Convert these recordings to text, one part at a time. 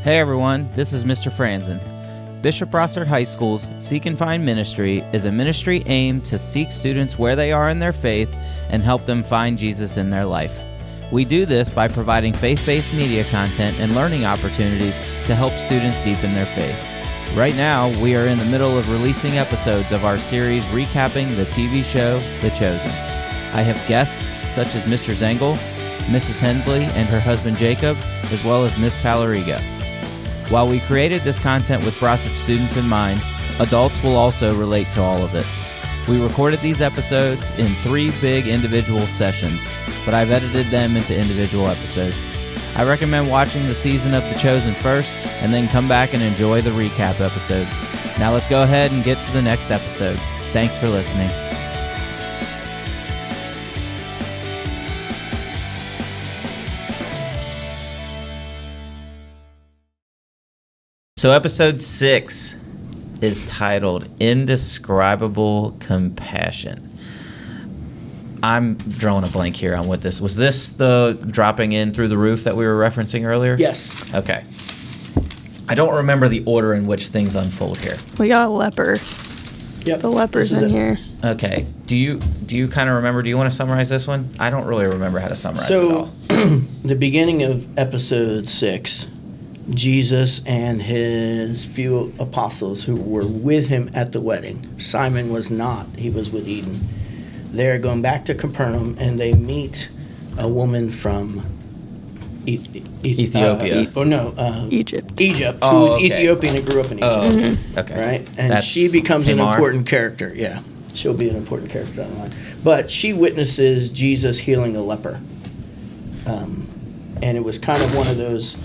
Hey everyone, this is Mr. Franzen. Bishop Brossard High School's Seek and Find ministry is a ministry aimed to seek students where they are in their faith and help them find Jesus in their life. We do this by providing faith-based media content and learning opportunities to help students deepen their faith. Right now, we are in the middle of releasing episodes of our series recapping the TV show The Chosen. I have guests such as Mr. Zengel, Mrs. Hensley and her husband Jacob, as well as Miss Tallarigo. While we created this content with Brossard students in mind, adults will also relate to all of it. We recorded these episodes in 3 big individual sessions, but I've edited them into individual episodes. I recommend watching the season of The Chosen first, and then come back and enjoy the recap episodes. Now let's go ahead and get to the next episode. Thanks for listening. So episode 6 is titled Indescribable Compassion. I'm drawing a blank here on what this was. This the dropping in through the roof that we were referencing earlier? Yes. Okay. I don't remember the order in which things unfold here. We got a leper. Yep. The leper's in here. Okay. Do you kind of remember? Do you want to summarize this one? I don't really remember how to summarize it all. So, the beginning of episode 6, Jesus and his few apostles who were with him at the wedding. Simon was not. He was with Eden. They're going back to Capernaum, and they meet a woman from Ethiopia. Egypt. Egypt, Oh, who's okay. Ethiopian and grew up in Egypt. Oh, okay. Okay. Right? And That's she becomes Tamar? an important character. Yeah. She'll be an important character down the line. But she witnesses Jesus healing a leper. And it was kind of one of those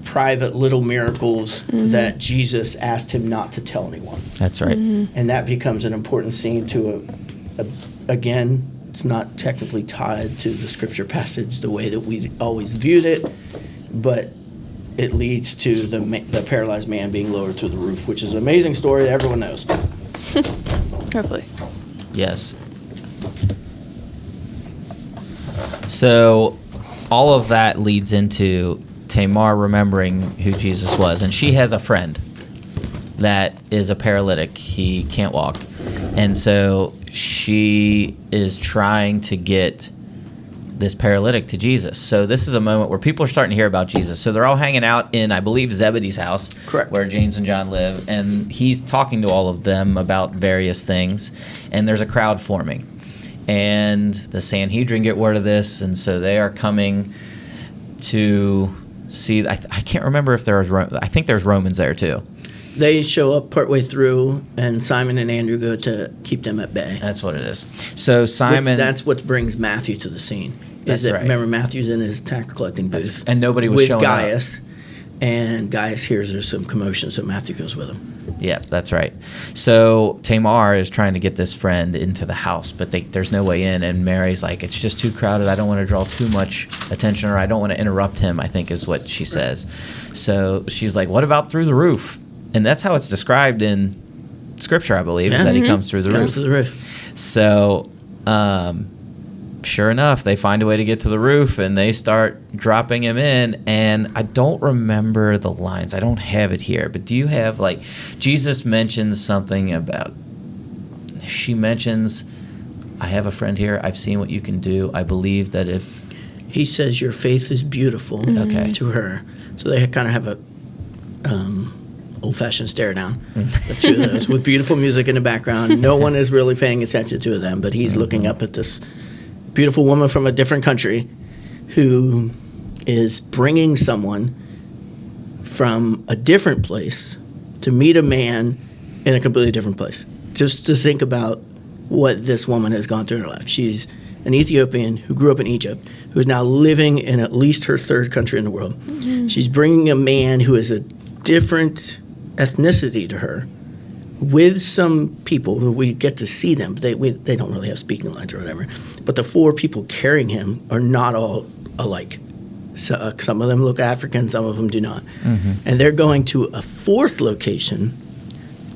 private little miracles that Jesus asked him not to tell anyone. That's right. And that becomes an important scene to again, it's not technically tied to the scripture passage the way that we always viewed it, but it leads to the paralyzed man being lowered through the roof, which is an amazing story that everyone knows. Hopefully. Yes. So all of that leads into Tamar remembering who Jesus was. And she has a friend that is a paralytic. He can't walk. And so she is trying to get this paralytic to Jesus. So this is a moment where people are starting to hear about Jesus. So they're all hanging out in, I believe, Zebedee's house. Correct. Where James and John live. And he's talking to all of them about various things. And there's a crowd forming. And the Sanhedrin get word of this. And so they are coming to see. I can't remember if there was. I think there's Romans there too. They show up partway through, and Simon and Andrew go to keep them at bay. That's what it is. So Simon. That's what brings Matthew to the scene. That's right. Remember, Matthew's in his tax collecting booth. And nobody was with showing Gaius, and Gaius hears there's some commotion, so Matthew goes with him. Yeah, that's right. So Tamar is trying to get this friend into the house, but there's no way in. And Mary's like, it's just too crowded. I don't want to draw too much attention, or I don't want to interrupt him, I think is what she says. So she's like, what about through the roof? And that's how it's described in Scripture, I believe, is that he comes through the roof. Comes through the roof. So sure enough, they find a way to get to the roof, and they start dropping him in. And I don't remember the lines. I don't have it here. But do you have, like, Jesus mentions something about, she mentions, I have a friend here. I've seen what you can do. I believe that if... He says, your faith is beautiful to her. So they kind of have a old-fashioned stare down, the two of those, with beautiful music in the background. No one is really paying attention to them, but he's looking up at this beautiful woman from a different country who is bringing someone from a different place to meet a man in a completely different place. Just to think about what this woman has gone through in her life. She's an Ethiopian who grew up in Egypt, who is now living in at least her third country in the world. She's bringing a man who is a different ethnicity to her with some people who we get to see them. They don't really have speaking lines or whatever. But the 4 people carrying him are not all alike. So, some of them look African, some of them do not. And they're going to a 4th location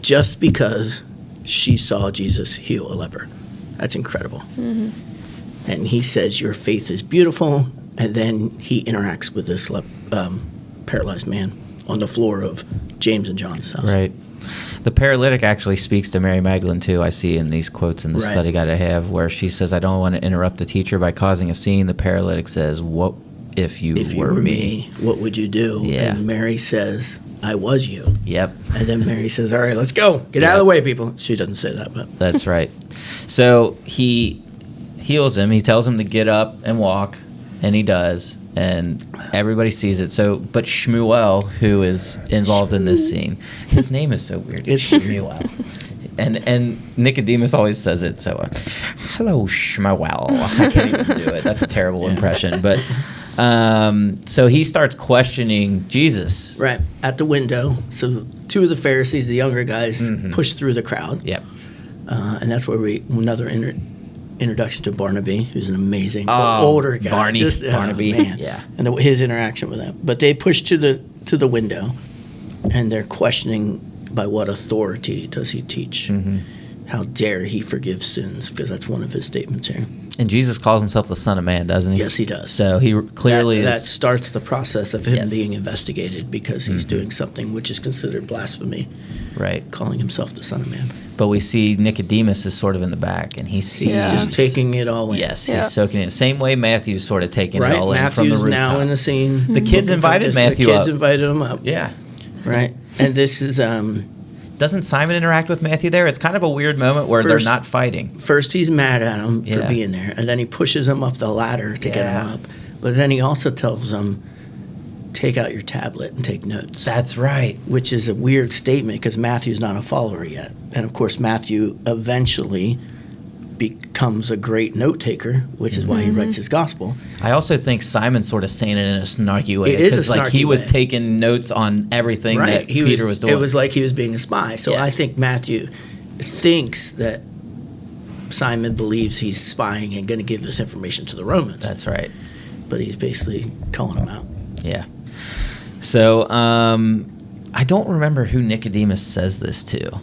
just because she saw Jesus heal a leper. That's incredible. And he says, your faith is beautiful. And then he interacts with this paralyzed man on the floor of James and John's house. Right. The paralytic actually speaks to Mary Magdalene, too. I see in these quotes in the Right. study guide I have, where she says, I don't want to interrupt the teacher by causing a scene. The paralytic says, what if you were me? What would you do? Yeah. And Mary says, I was you. Yep. And then Mary says, all right, let's go. Get out of the way, people. She doesn't say that, but. That's right. So he heals him. He tells him to get up and walk, and he does. And everybody sees it. So, but Shmuel, who is involved in this scene, his name is so weird. It's Shmuel. And Nicodemus always says it. So, hello, Shmuel. I can't even do it. That's a terrible impression. But so he starts questioning Jesus. Right. At the window. So 2 of the Pharisees, the younger guys, push through the crowd. Yep. And that's where another introduction to Barnaby, who's an amazing older guy. Barnaby. Man. Yeah. And his interaction with them. But they push to the window, and they're questioning, by what authority does he teach? Mm-hmm. How dare he forgive sins? Because that's one of his statements here. And Jesus calls himself the Son of Man, doesn't he? Yes, he does. So he clearly that is. starts the process of him Yes. being investigated, because he's doing something which is considered blasphemy, Right. calling himself the Son of Man. But we see Nicodemus is sort of in the back, and he sees. He's just taking it all in. Yes, Yeah. he's soaking it. Same way Matthew's sort of taking it all in from the Matthew's rooftop. now in the scene. The kids invited Matthew The kids up. invited him up. Yeah. Right. And this is Doesn't Simon interact with Matthew there? It's kind of a weird moment where they're First- not fighting. first he's mad at him for Yeah. being there, and then he pushes him up the ladder to get him Yeah. up. But then he also tells him, take out your tablet and take notes. That's right. Which is a weird statement, because Matthew's not a follower yet. And of course, Matthew eventually becomes a great note taker, which is why he writes his gospel. I also think Simon's sort of saying it in a snarky way. It is a Because like he snarky was way. taking notes on everything that Peter was doing. It was like he was being a spy. So Yeah. I think Matthew thinks that Simon believes he's spying and going to give this information to the Romans. That's right. But he's basically calling them out. Yeah. So I don't remember who Nicodemus says this to.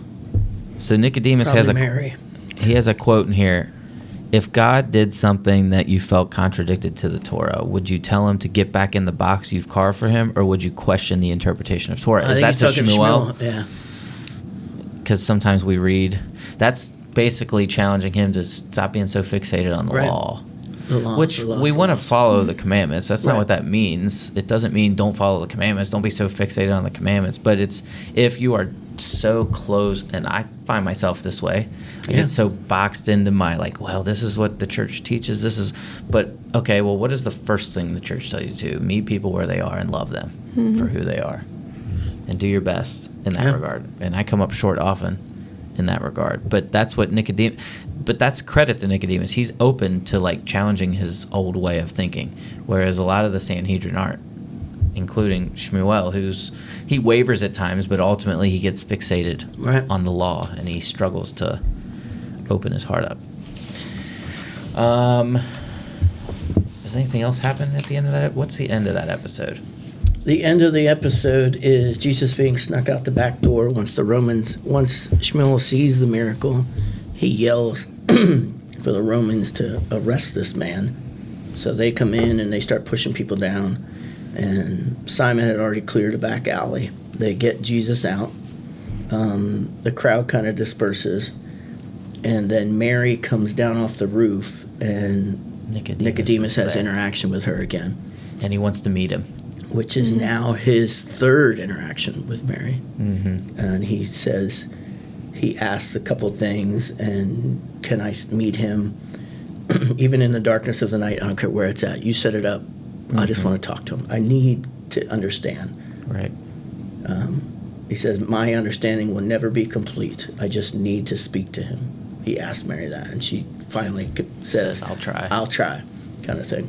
So Nicodemus Probably has Mary. He has a quote in here. If God did something that you felt contradicted to the Torah, would you tell him to get back in the box you've carved for him, or would you question the interpretation of Torah? I Is think that to he's talking Shmuel? Yeah. Because sometimes we read, that's basically challenging him to stop being so fixated on the Right. law. The laws, Which the laws, we the want to laws. follow the commandments. That's not Right. what that means. It doesn't mean don't follow the commandments. Don't be so fixated on the commandments. But it's if you are so close, and I find myself this way. I Yeah. get so boxed into my well, this is what the church teaches. But okay, well, what is the first thing the church tells you to? Meet people where they are and love them for who they are, and do your best in that Yeah. regard. And I come up short often in that regard. But that's what Nicodemus. But that's credit to Nicodemus. He's open to challenging his old way of thinking, whereas a lot of the Sanhedrin aren't, including Shmuel, he wavers at times, but ultimately he gets fixated Right. on the law, and he struggles to open his heart up. Does anything else happen at the end of that? What's the end of that episode? The end of the episode is Jesus being snuck out the back door. Once Shmuel sees the miracle, he yells for the Romans to arrest this man. So they come in and they start pushing people down. And Simon had already cleared a back alley. They get Jesus out. The crowd kind of disperses. And then Mary comes down off the roof, and Nicodemus has there. interaction with her again, And he wants to meet him. which is now his third interaction with Mary. Mm-hmm. And he says, he asks a couple things, and can I meet him? Even in the darkness of the night, I don't care where it's at. You set it up. I just want to talk to him. I need to understand. Right. He says, my understanding will never be complete. I just need to speak to him. He asked Mary that, and she finally says, I'll try. I'll try, kind of thing.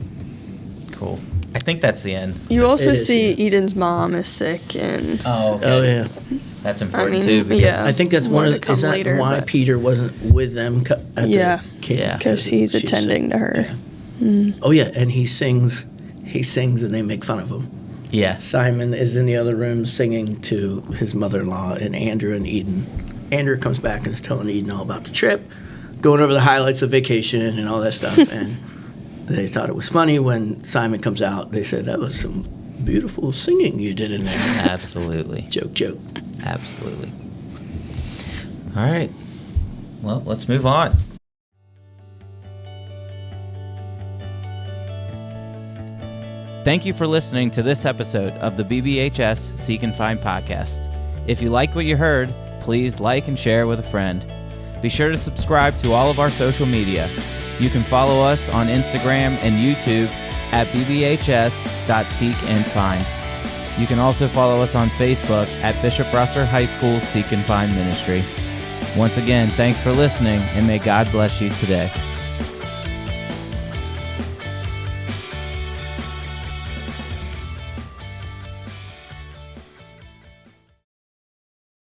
Cool. I think that's the end. You also is, see yeah. Eden's mom is sick, and Oh, okay. Oh, yeah. That's important mean, too. Because yeah. I think that's More one to of come is that later, why but- Peter wasn't with them at Yeah. the camp? Yeah. because he's she's attending sick. to her. Yeah. Oh yeah, and he sings and they make fun of him. Yes. Simon is in the other room singing to his mother-in-law and Andrew and Eden. Andrew comes back and is telling Eden all about the trip, going over the highlights of vacation and all that stuff. And they thought it was funny when Simon comes out. They said that was some beautiful singing you did in there. Absolutely. Joke. Absolutely. All right. Well, let's move on. Thank you for listening to this episode of the BBHS Seek and Find podcast. If you liked what you heard, please like and share with a friend. Be sure to subscribe to all of our social media. You can follow us on Instagram and YouTube at BBHS.SeekandFind. You can also follow us on Facebook at Bishop Rosser High School Seek and Find Ministry. Once again, thanks for listening, and may God bless you today.